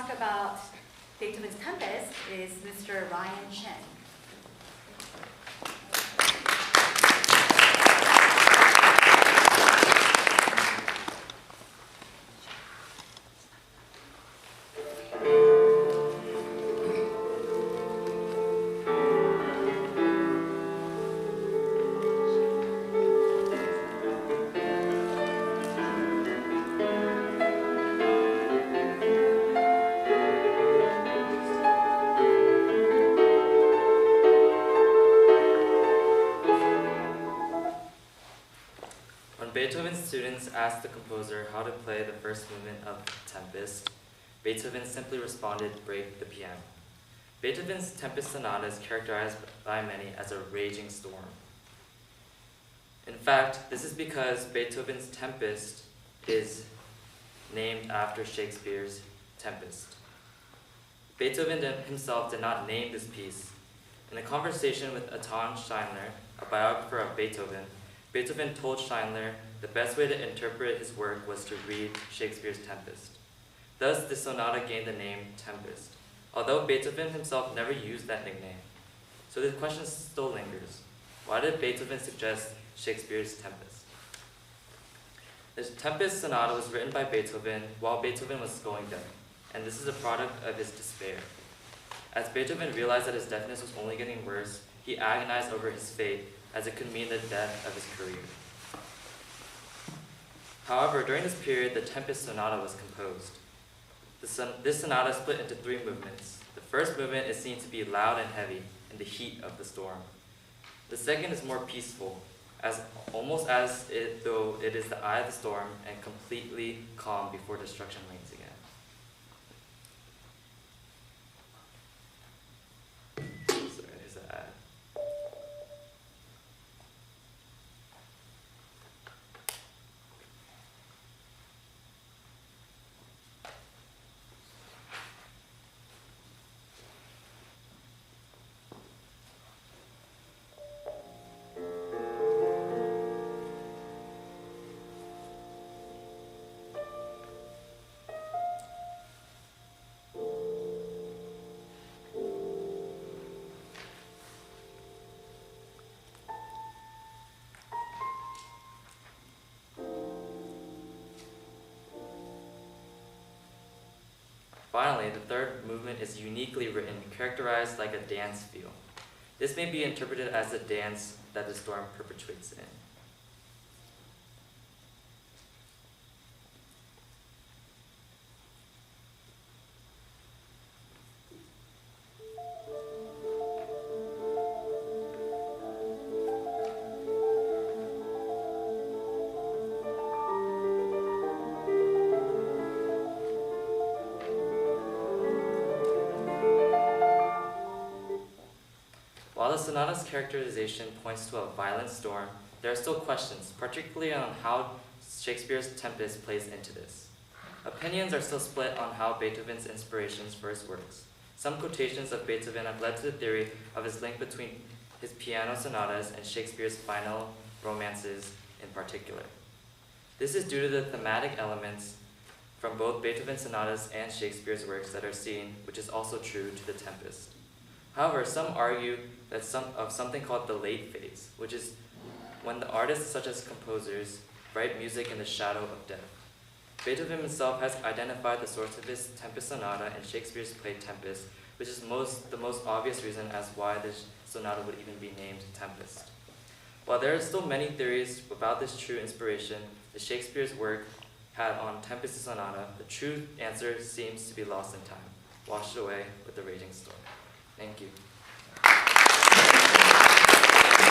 talk about Beethoven's Tempest is Mr. Ryan Shin. Beethoven's students asked the composer how to play the first movement of Tempest. Beethoven simply responded, "Break the piano." Beethoven's Tempest Sonata is characterized by many as a raging storm. In fact, this is because Beethoven's Tempest is named after Shakespeare's Tempest. Beethoven himself did not name this piece. In a conversation with Anton Schindler, a biographer of Beethoven, Beethoven told Schindler the best way to interpret his work was to read Shakespeare's Tempest. Thus, the sonata gained the name Tempest, although Beethoven himself never used that nickname. So the question still lingers. Why did Beethoven suggest Shakespeare's Tempest? The Tempest Sonata was written by Beethoven while Beethoven was going deaf, and this is a product of his despair. As Beethoven realized that his deafness was only getting worse, he agonized over his fate, as it could mean the death of his career. However, during this period, the Tempest Sonata was composed. This sonata split into 3 movements. The first movement is seen to be loud and heavy in the heat of the storm. The second is more peaceful, almost as though it is the eye of the storm and completely calm before destruction reigns again. Finally, the third movement is uniquely written, characterized like a dance feel. This may be interpreted as the dance that the storm perpetuates in. While the sonata's characterization points to a violent storm, there are still questions, particularly on how Shakespeare's Tempest plays into this. Opinions are still split on how Beethoven's inspirations for his works. Some quotations of Beethoven have led to the theory of his link between his piano sonatas and Shakespeare's final romances in particular. This is due to the thematic elements from both Beethoven's sonatas and Shakespeare's works that are seen, which is also true to the Tempest. However, some argue that something called the late phase, which is when the artists, such as composers, write music in the shadow of death. Beethoven himself has identified the source of his Tempest Sonata in Shakespeare's play Tempest, which is the most obvious reason as why this sonata would even be named Tempest. While there are still many theories about this true inspiration that Shakespeare's work had on Tempest Sonata, the true answer seems to be lost in time, washed away with the raging storm. Thank you.